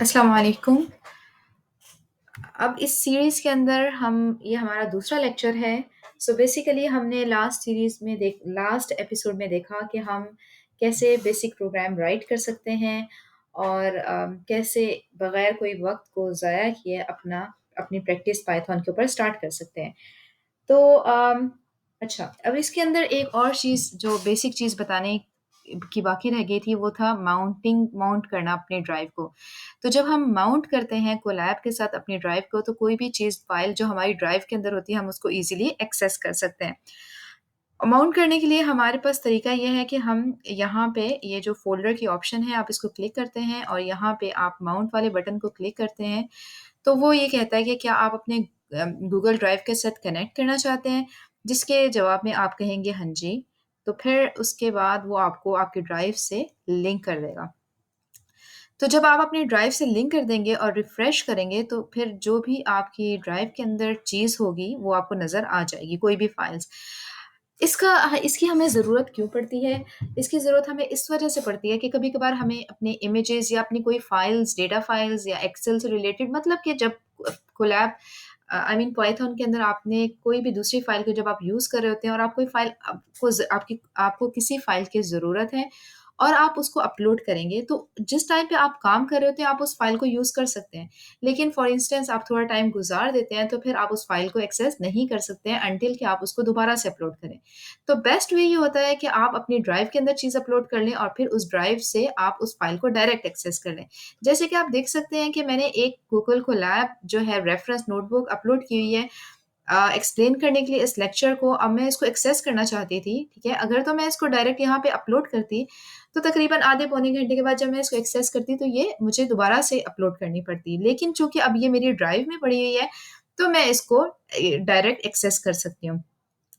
अस्सलाम वालेकुम। अब इस सीरीज़ के अंदर हम ये हमारा दूसरा लेक्चर है। सो बेसिकली हमने लास्ट एपिसोड में देखा कि हम कैसे बेसिक प्रोग्राम राइट कर सकते हैं और कैसे बगैर कोई वक़्त को ज़ाया किए अपनी प्रैक्टिस पाइथन के ऊपर स्टार्ट कर सकते हैं। तो अच्छा, अब इसके अंदर एक और चीज़ जो बेसिक चीज़ बताने की बाकी रह गई थी वो था माउंट करना अपने ड्राइव को। तो जब हम माउंट करते हैं कोलैब के साथ अपनी ड्राइव को तो कोई भी चीज़ फ़ाइल जो हमारी ड्राइव के अंदर होती है हम उसको ईज़िली एक्सेस कर सकते हैं। माउंट करने के लिए हमारे पास तरीका ये है कि हम यहाँ पे ये जो फ़ोल्डर की ऑप्शन है आप इसको क्लिक करते हैं और यहाँ पे आप माउंट वाले बटन को क्लिक करते हैं तो वो ये कहता है कि क्या आप अपने गूगल ड्राइव के साथ कनेक्ट करना चाहते हैं? जिसके जवाब में आप कहेंगे हाँ जी, तो फिर उसके बाद वो आपको आपकी ड्राइव से लिंक कर देगा। तो जब आप अपनी ड्राइव से लिंक कर देंगे और रिफ्रेश करेंगे तो फिर जो भी आपकी ड्राइव के अंदर चीज़ होगी वो आपको नज़र आ जाएगी, कोई भी फाइल्स। इसकी हमें ज़रूरत क्यों पड़ती है? इसकी ज़रूरत हमें इस वजह से पड़ती है कि कभी-कभार हमें अपने इमेजेस या अपनी कोई फाइल्स, डेटा फाइल्स या एक्सेल से रिलेटेड मतलब कि जब कोलैब आई मीन पाइथन के अंदर आपने कोई भी दूसरी फाइल को जब आप यूज़ कर रहे होते हैं और आप कोई फाइल आपको किसी फाइल की ज़रूरत है और आप उसको अपलोड करेंगे, तो जिस टाइम पे आप काम कर रहे होते हैं, आप उस फाइल को यूज़ कर सकते हैं। लेकिन फॉर इंस्टेंस आप थोड़ा टाइम गुज़ार देते हैं, तो फिर आप उस फाइल को एक्सेस नहीं कर सकते हैं अंटिल कि आप उसको दोबारा से अपलोड करें। तो बेस्ट वे ये होता है कि आप अपनी ड्राइव के अंदर चीज़ अपलोड कर लें और फिर उस ड्राइव से आप उस फाइल को डायरेक्ट एक्सेस कर लें। जैसे कि आप देख सकते हैं कि मैंने एक गूगल कोलैब जो है रेफरेंस नोटबुक अपलोड की हुई है एक्सप्लेन करने के लिए इस लेक्चर को। अब मैं इसको एक्सेस करना चाहती थी, ठीक है? अगर तो मैं इसको डायरेक्ट यहाँ पे अपलोड करती, तो तकरीबन आधे पौने घंटे के बाद जब मैं इसको एक्सेस करती, तो ये मुझे दोबारा से अपलोड करनी पड़ती। लेकिन चूँकि अब ये मेरी ड्राइव में पड़ी हुई है, तो मैं इसको डायरेक्ट एक्सेस कर सकती हूँ।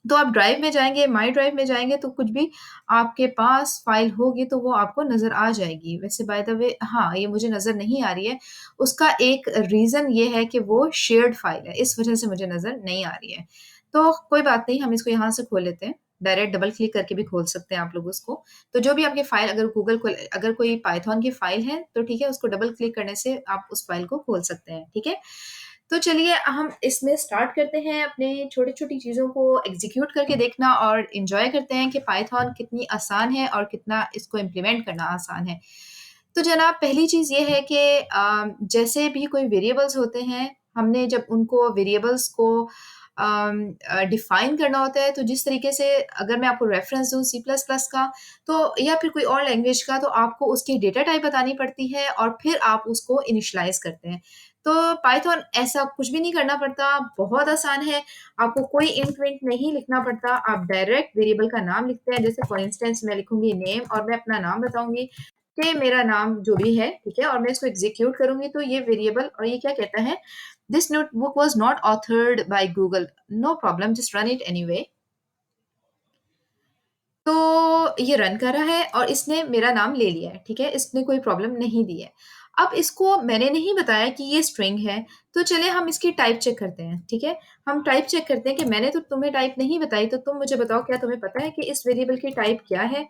तो आप ड्राइव में जाएँगे, माई ड्राइव में जाएँगे तो कुछ भी आपके पास फ़ाइल होगी तो वो आपको नज़र आ जाएगी। वैसे बाय द वे हाँ, ये मुझे नज़र नहीं आ रही है। उसका एक रीज़न ये है कि वो शेयर्ड फ़ाइल है, इस वज़ह से मुझे नज़र नहीं आ रही है। तो कोई बात नहीं, हम इसको यहाँ से खोल लेते हैं। डायरेक्ट डबल क्लिक करके भी खोल सकते हैं आप लोग उसको। तो जो भी आपकी फ़ाइल अगर कोई पाइथन की फ़ाइल है, तो ठीक है, उसको डबल क्लिक करने से आप उस फ़ाइल को खोल सकते हैं, ठीक है? तो चलिए हम इसमें स्टार्ट करते हैं अपने छोटी-छोटी चीज़ों को एग्ज़ीक्यूट करके देखना और एन्जॉय करते हैं कि पाइथन कितनी आसान है और कितना इसको इम्प्लीमेंट करना आसान है। तो जनाब पहली चीज़ ये है कि जैसे भी कोई वेरिएबल्स होते हैं, हमने जब उनको वेरिएबल्स को डिफ़ाइन करना होता है तो जिस तरीके से अगर मैं आपको रेफ़रेंस दूँ सी प्लस प्लस का तो या फिर कोई और लैंग्वेज का तो आपको उसकी डेटा टाइप बतानी पड़ती है और फिर आप उसको इनिशियलाइज़ करते हैं। तो पाइथन ऐसा कुछ भी नहीं करना पड़ता, बहुत आसान है। आपको कोई इंट विंट नहीं लिखना पड़ता, आप डायरेक्ट वेरिएबल का नाम लिखते हैं। जैसे फॉर इंस्टेंस मैं लिखूँगी नेम और मैं अपना नाम बताऊँगी कि मेरा नाम जो भी है, ठीक है? और मैं इसको एग्ज़ीक्यूट करूँगी तो ये वेरिएबल और ये क्या कहता है, this notebook was not authored by Google, no problem just run it anyway. तो ये रन कर रहा है और इसने मेरा नाम ले लिया है, ठीक है? इसने कोई प्रॉब्लम नहीं दी है। अब इसको मैंने नहीं बताया कि ये स्ट्रिंग है, तो चलिए हम इसकी टाइप चेक करते हैं, ठीक है? हम टाइप चेक करते हैं कि मैंने तो तुम्हें टाइप नहीं बताई, तो तुम मुझे बताओ क्या तुम्हें पता है कि इस वेरिएबल की टाइप क्या है?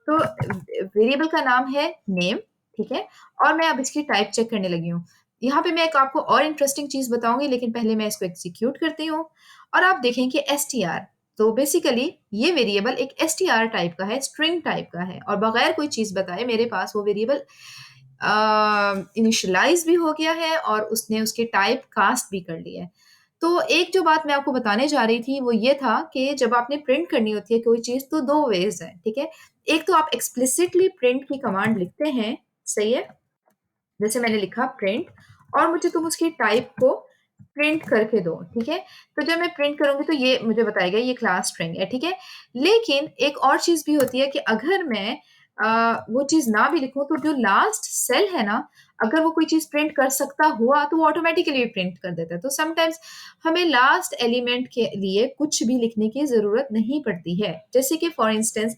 तो वेरिएबल का नाम है नेम, ठीक है? और मैं अब इसकी टाइप चेक करने लगी हूँ। यहाँ पे मैं एक आपको और इंटरेस्टिंग चीज़ बताऊँगी, लेकिन पहले मैं इसको एग्ज़ीक्यूट करती हूँ और आप देखें कि एसटीआर तो बेसिकली ये वेरिएबल एक एसटीआर टाइप का है, स्ट्रिंग टाइप का है और बगैर कोई चीज़ बताए मेरे पास वो वेरिएबल इनिशियलाइज़ भी हो गया है और उसने उसकी टाइप कास्ट भी कर ली है। तो एक जो बात मैं आपको बताने जा रही थी वो ये था कि जब आपने प्रिंट करनी होती है कोई चीज़ तो 2 वेज़ हैं, ठीक है? एक तो आप एक्सप्लिसिटली प्रिंट की कमांड लिखते हैं, सही है? जैसे मैंने लिखा प्रिंट और मुझे तुम उसकी टाइप को प्रिंट करके दो, ठीक है? तो जब मैं प्रिंट करूँगी तो ये मुझे बताएगा ये क्लास स्ट्रिंग है, ठीक है? लेकिन एक और चीज़ भी होती है कि अगर मैं वो चीज़ ना भी लिखूँ तो जो लास्ट सेल है ना, अगर वो कोई चीज़ प्रिंट कर सकता हुआ तो वो ऑटोमैटिकली प्रिंट कर देता है। तो समटाइम्स हमें लास्ट एलिमेंट के लिए कुछ भी लिखने की ज़रूरत नहीं पड़ती है। जैसे कि फॉर इंस्टेंस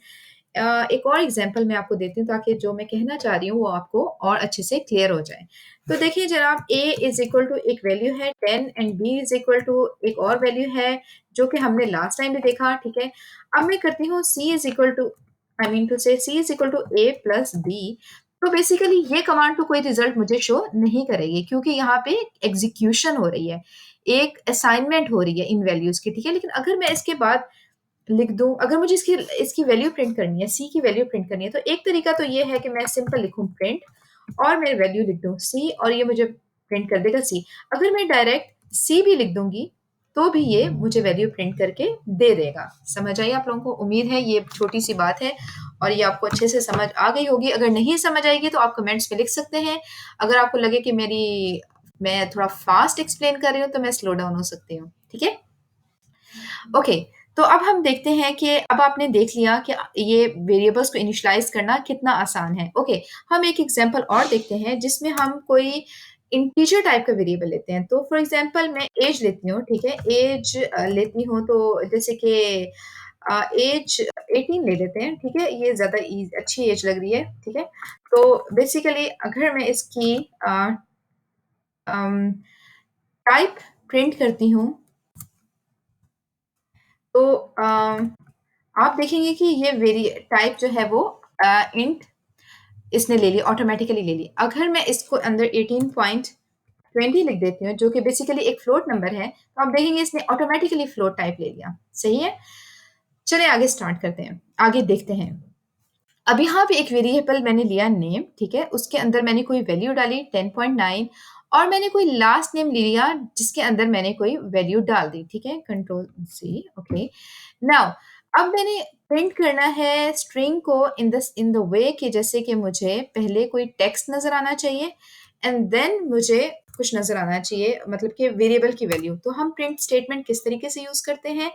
एक और एग्ज़ाम्पल मैं आपको देती हूँ ताकि जो मैं कहना चाह रही हूँ वो आपको और अच्छे से क्लियर हो जाए। तो देखिए जनाब a इज़ इक्वल टू एक वैल्यू है 10 and b is equal to एक और वैल्यू है जो कि हमने लास्ट टाइम भी देखा, ठीक है? अब मैं करती हूँ c is equal to I mean to say c is equal to a plus b तो बेसिकली ये कमांड तो कोई रिजल्ट मुझे शो नहीं करेगी, क्योंकि यहाँ पे एग्जीक्यूशन हो रही है, एक असाइनमेंट हो रही है इन वैल्यूज की, ठीक है। लेकिन अगर मैं इसके बाद लिख दूं, अगर मुझे इसकी इसकी वैल्यू प्रिंट करनी है, सी की वैल्यू प्रिंट करनी है, तो एक तरीका तो ये है कि मैं सिंपल लिखूं प्रिंट और मैं वैल्यू लिख दूं सी, और ये मुझे प्रिंट कर देगा सी। अगर मैं डायरेक्ट सी भी लिख दूंगी तो भी ये मुझे वैल्यू प्रिंट करके दे देगा। समझ आई आप लोगों को? उम्मीद है ये छोटी सी बात है और ये आपको अच्छे से समझ आ गई होगी। अगर नहीं समझ आएगी तो आप कमेंट्स में लिख सकते हैं। अगर आपको लगे कि मैं थोड़ा फास्ट एक्सप्लेन कर रही हूँ तो मैं स्लो डाउन हो सकती हूँ, ठीक है। ओके, तो अब हम देखते हैं कि अब आपने देख लिया कि ये वेरिएबल्स को इनिशियलाइज करना कितना आसान है। ओके, हम एक एग्जांपल और देखते हैं जिसमें हम कोई इंटीजर टाइप का वेरिएबल लेते हैं। तो फॉर एग्जांपल मैं एज लेती हूँ, ठीक है। एज लेती हूँ तो जैसे कि एज 18 ले लेते हैं, ठीक है। ये ज़्यादा अच्छी एज लग रही है, ठीक है। तो बेसिकली अगर मैं इसकी टाइप प्रिंट करती हूँ तो आप देखेंगे कि ये वेरी टाइप जो है वो इंट इसने ले ली, ऑटोमेटिकली ले ली। अगर मैं इसको अंदर 18.20 लिख देती हूँ जो कि बेसिकली एक फ्लोट नंबर है, तो आप देखेंगे इसने ऑटोमेटिकली फ्लोट टाइप ले लिया। सही है, चलिए आगे स्टार्ट करते हैं, आगे देखते हैं। अब यहाँ पे एक वेरिएबल मैंने लिया नेम, ठीक है। उसके अंदर मैंने कोई वैल्यू डाली 10.9 और मैंने कोई लास्ट नेम लिया जिसके अंदर मैंने कोई वैल्यू डाल दी, ठीक है। Control C, okay. नाउ अब मैंने प्रिंट करना है स्ट्रिंग को इन द वे कि जैसे कि मुझे पहले कोई टेक्स्ट नजर आना चाहिए एंड देन मुझे कुछ नजर आना चाहिए, मतलब कि वेरिएबल की वैल्यू। तो हम प्रिंट स्टेटमेंट किस तरीके से यूज करते हैं,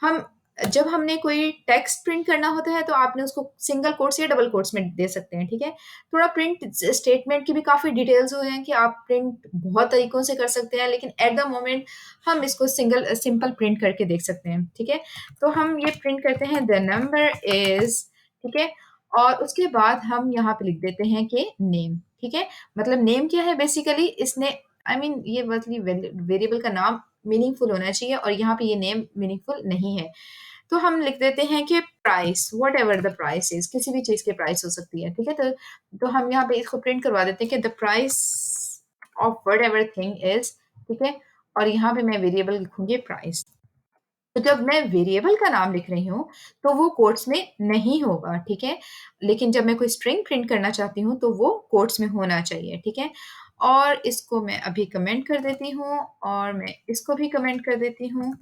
हम जब हमने कोई टेक्स्ट प्रिंट करना होता है तो आपने उसको सिंगल कोट्स या डबल कोट्स में दे सकते हैं, ठीक है। थोड़ा प्रिंट स्टेटमेंट की भी काफ़ी डिटेल्स हो हैं कि आप प्रिंट बहुत तरीकों से कर सकते हैं, लेकिन एट द मोमेंट हम इसको सिंपल प्रिंट करके देख सकते हैं, ठीक है। तो हम ये प्रिंट करते हैं द नंबर इज, ठीक है। और उसके बाद हम यहाँ पे लिख देते हैं कि नेम, ठीक है। मतलब नेम क्या है, बेसिकली इसने ये मतलब वेरिएबल का नाम मीनिंगफुल होना चाहिए और यहाँ पे ये नेम मीनिंगफुल नहीं है। तो हम लिख देते हैं कि price, what ever the price is, किसी भी चीज की प्राइस हो सकती है, ठीक है। तो हम यहाँ पे इसको प्रिंट करवा देते हैं कि the price of what ever thing is, ठीक है। और यहाँ पे मैं वेरिएबल लिखूंगी प्राइस। तो जब मैं वेरिएबल का नाम लिख रही हूँ तो वो कोट्स में नहीं होगा, ठीक है। लेकिन जब मैं कोई स्ट्रिंग प्रिंट करना चाहती हूँ तो वो कोट्स में होना चाहिए, ठीक है। और इसको मैं अभी कमेंट कर देती हूँ और मैं इसको भी कमेंट कर देती हूँ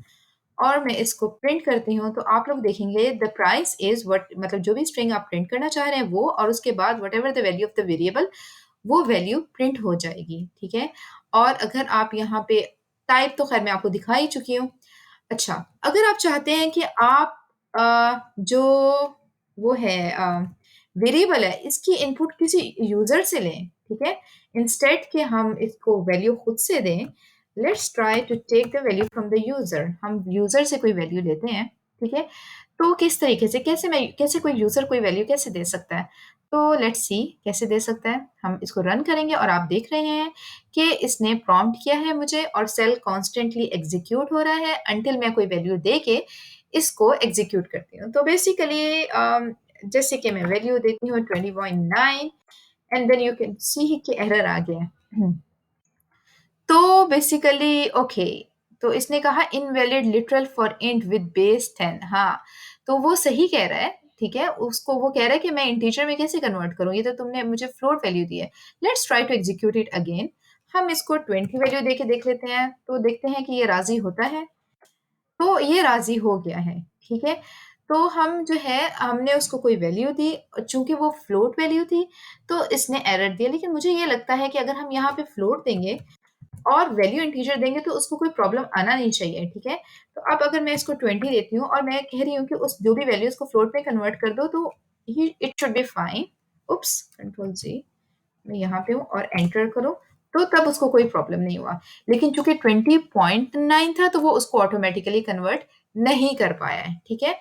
और मैं इसको प्रिंट करती हूँ। तो आप लोग देखेंगे द प्राइस इज वट, मतलब जो भी स्ट्रिंग आप प्रिंट करना चाह रहे हैं वो, और उसके बाद what ever the value of the variable, वो वैल्यू प्रिंट हो जाएगी, ठीक है। और अगर आप यहाँ पे टाइप, तो खैर मैं आपको दिखा ही चुकी हूँ। अच्छा, अगर आप चाहते हैं कि आप जो वो है वेरिएबल है इसकी इनपुट किसी यूजर से लें, ठीक है। इंस्टेड के हम इसको वैल्यू खुद से दें, let's try to take the value from the user. हम यूजर से कोई वैल्यू लेते हैं, ठीक है। तो किस तरीके से, कैसे कोई यूजर कोई वैल्यू कैसे दे सकता है, तो लेट्स सी कैसे दे सकता है। हम इसको रन करेंगे और आप देख रहे हैं कि इसने प्रॉम्प्ट किया है मुझे और सेल कॉन्स्टेंटली एग्जीक्यूट हो रहा है अंटिल मैं कोई वैल्यू दे के इसको एग्जीक्यूट करती हूँ। तो बेसिकली जैसे कि मैं वैल्यू देती हूँ 20.9 and then you can see कि एरर आ गया है। तो बेसिकली ओके, तो इसने कहा invalid literal for int with base 10। हाँ, तो वो सही कह रहा है, ठीक है। उसको वो कह रहा है कि मैं इंटीजर में कैसे कन्वर्ट करूँ, ये तो तुमने मुझे फ्लोट वैल्यू दी है। Let's try to execute it again. हम इसको 20 वैल्यू दे के देख लेते हैं, तो देखते हैं कि ये राजी होता है। तो ये राजी हो गया है, ठीक है। तो हम जो है हमने उसको कोई वैल्यू दी और चूंकि वो फ्लोट वैल्यू थी तो इसने एरर दिया। लेकिन मुझे ये लगता है कि अगर हम यहाँ पे फ्लोट देंगे और वैल्यू इंटीजर देंगे तो उसको कोई प्रॉब्लम आना नहीं चाहिए, ठीक है। तो अब अगर मैं इसको 20 देती हूँ और मैं कह रही हूँ कि उस जो भी वैल्यू उसको फ्लोट में कन्वर्ट कर दो तो it should be fine. Oops, control G, मैं यहाँ पे हूँ और एंटर करो, तो तब उसको कोई प्रॉब्लम नहीं हुआ। लेकिन चूंकि 20.9 था तो वो उसको ऑटोमेटिकली कन्वर्ट नहीं कर पाया है, ठीक है।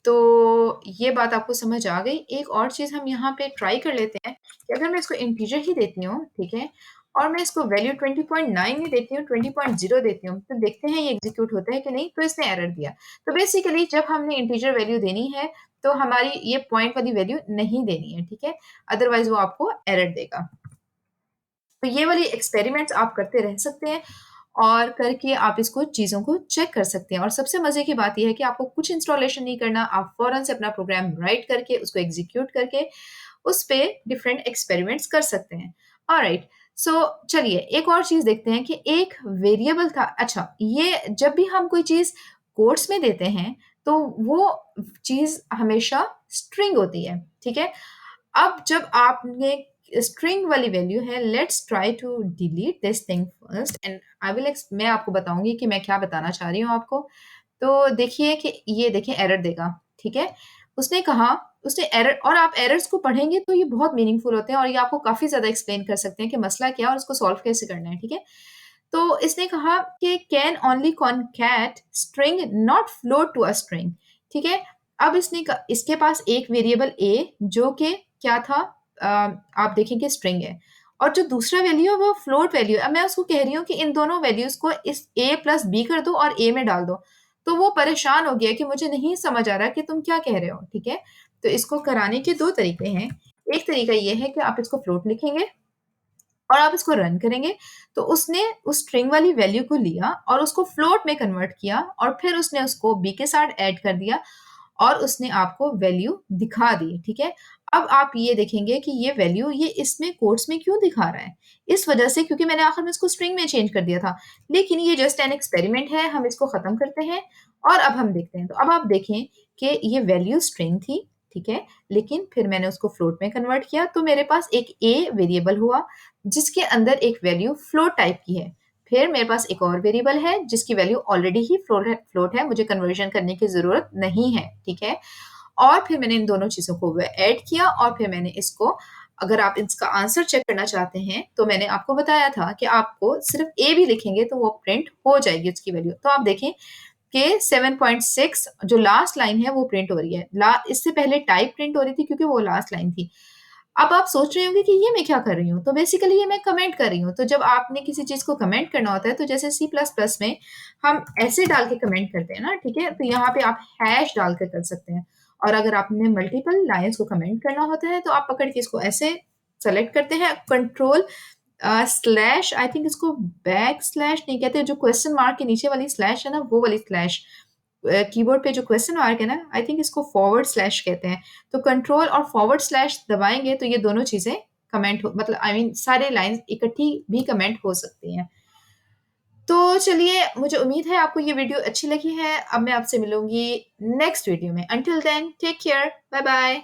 तो ये बात आपको समझ आ गई। एक और चीज़ हम यहाँ पे ट्राई कर लेते हैं कि अगर मैं इसको इंटीजर ही देती हूँ, ठीक है, और मैं इसको वैल्यू 20.9 नहीं देती हूँ, 20.0 देती हूँ, तो देखते हैं ये एग्जीक्यूट होता है कि नहीं। तो इसने एरर दिया। तो बेसिकली जब हमने इंटीजर वैल्यू देनी है तो हमारी ये पॉइंट वाली वैल्यू नहीं देनी है, ठीक है? अदरवाइज़ वो आपको एरर देगा। तो ये वाली एक्सपेरिमेंट्स आप करते रह सकते हैं और करके आप इसको चीज़ों को चेक कर सकते हैं और सबसे मज़े की बात ये है कि आपको कुछ इंस्टॉलेशन नहीं करना, आप फ़ौरन से अपना प्रोग्राम राइट करके, उसको एग्ज़ीक्यूट करके, उस पे डिफरेंट एक्सपेरिमेंट्स कर सकते हैं। ऑलराइट, सो चलिए एक और चीज़ देखते हैं कि एक वेरिएबल था। अच्छा, ये जब भी हम कोई चीज़ कोट्स में देते हैं, तो वो चीज़ हमेशा स्ट्रिंग होती है, ठीक है? अब जब आपने स्ट्रिंग वाली वैल्यू है, let's try to delete this thing first and I will मैं आपको बताऊंगी कि मैं क्या बताना चाह रही हूँ आपको। तो देखिए कि ये देखिए एरर देगा, ठीक है? उसने कहा, उसने एरर, और आप एरर्स को पढ़ेंगे तो ये बहुत मीनिंगफुल होते हैं और ये आपको काफी ज्यादा एक्सप्लेन कर सकते हैं कि मसला क्या है और उसको सॉल्व कैसे करना है, ठीक है? तो इसने कहा कि can only concat string not float to a string, ठीक है? अब इसके पास एक वेरिएबल ए जो कि क्या था, आप देखेंगे स्ट्रिंग है, और जो दूसरा वैल्यू है वो फ्लोट वैल्यू है। अब मैं उसको कह रही हूँ कि इन दोनों वैल्यूज को इस ए प्लस बी कर दो और ए में डाल दो, तो वो परेशान हो गया कि मुझे नहीं समझ आ रहा कि तुम क्या कह रहे हो, ठीक है? तो इसको कराने के दो तरीके हैं। एक तरीका ये है कि आप इसको फ्लोट लिखेंगे और आप इसको रन करेंगे, तो उसने उस स्ट्रिंग वाली वैल्यू को लिया और उसको फ्लोट में कन्वर्ट किया और फिर उसने उसको बी के साथ ऐड कर दिया और उसने आपको वैल्यू दिखा दी, ठीक है? अब आप ये देखेंगे कि ये वैल्यू ये इसमें कोट्स में क्यों दिखा रहा है? इस वजह से क्योंकि मैंने आखिर में इसको स्ट्रिंग में चेंज कर दिया था। लेकिन ये जस्ट एन एक्सपेरिमेंट है, हम इसको खत्म करते हैं और अब हम देखते हैं। तो अब आप देखें कि ये वैल्यू स्ट्रिंग थी, ठीक है? लेकिन फिर मैंने उसको फ्लोट में कन्वर्ट किया तो मेरे पास एक ए वेरिएबल हुआ जिसके अंदर एक वैल्यू फ्लोट टाइप की है। फिर मेरे पास एक और वेरिएबल है जिसकी वैल्यू ऑलरेडी ही फ्लोट है, मुझे कन्वर्जन करने की ज़रूरत नहीं है, ठीक है? और फिर मैंने इन दोनों चीज़ों को ऐड किया और फिर मैंने इसको, अगर आप इसका आंसर चेक करना चाहते हैं, तो मैंने आपको बताया था कि आपको सिर्फ ए भी लिखेंगे तो वो प्रिंट हो जाएगी उसकी वैल्यू। तो आप देखें कि 7.6 जो लास्ट लाइन है वो प्रिंट हो रही है। इससे पहले टाइप प्रिंट हो रही थी क्योंकि वो लास्ट लाइन थी। अब आप सोच रहे होंगे कि ये मैं क्या कर रही हूँ? तो बेसिकली ये मैं कमेंट कर रही हूँ। तो जब आपने किसी चीज़ को कमेंट करना होता है, तो जैसे सी प्लस प्लस में हम ऐसे डाल के कमेंट करते हैं ना, ठीक है? तो यहाँ पे आप हैश डाल कर कर सकते हैं। और अगर आपने मल्टीपल लाइन्स को कमेंट करना होता है, तो आप पकड़ के इसको ऐसे सेलेक्ट करते हैं, कंट्रोल स्लैश, आई थिंक इसको बैक स्लैश नहीं कहते, जो क्वेश्चन मार्क के नीचे वाली स्लैश है ना, वो वाली स्लैश, कीबोर्ड पे जो क्वेश्चन मार्क है ना, आई थिंक इसको फॉरवर्ड स्लैश कहते हैं। तो कंट्रोल और फॉरवर्ड स्लैश दबाएंगे तो ये दोनों चीजें कमेंट हो, मतलब आई मीन सारे लाइंस इकट्ठी भी कमेंट हो सकती हैं। तो चलिए, मुझे उम्मीद है आपको ये वीडियो अच्छी लगी है। अब मैं आपसे मिलूंगी नेक्स्ट वीडियो में। Until then take care, bye bye.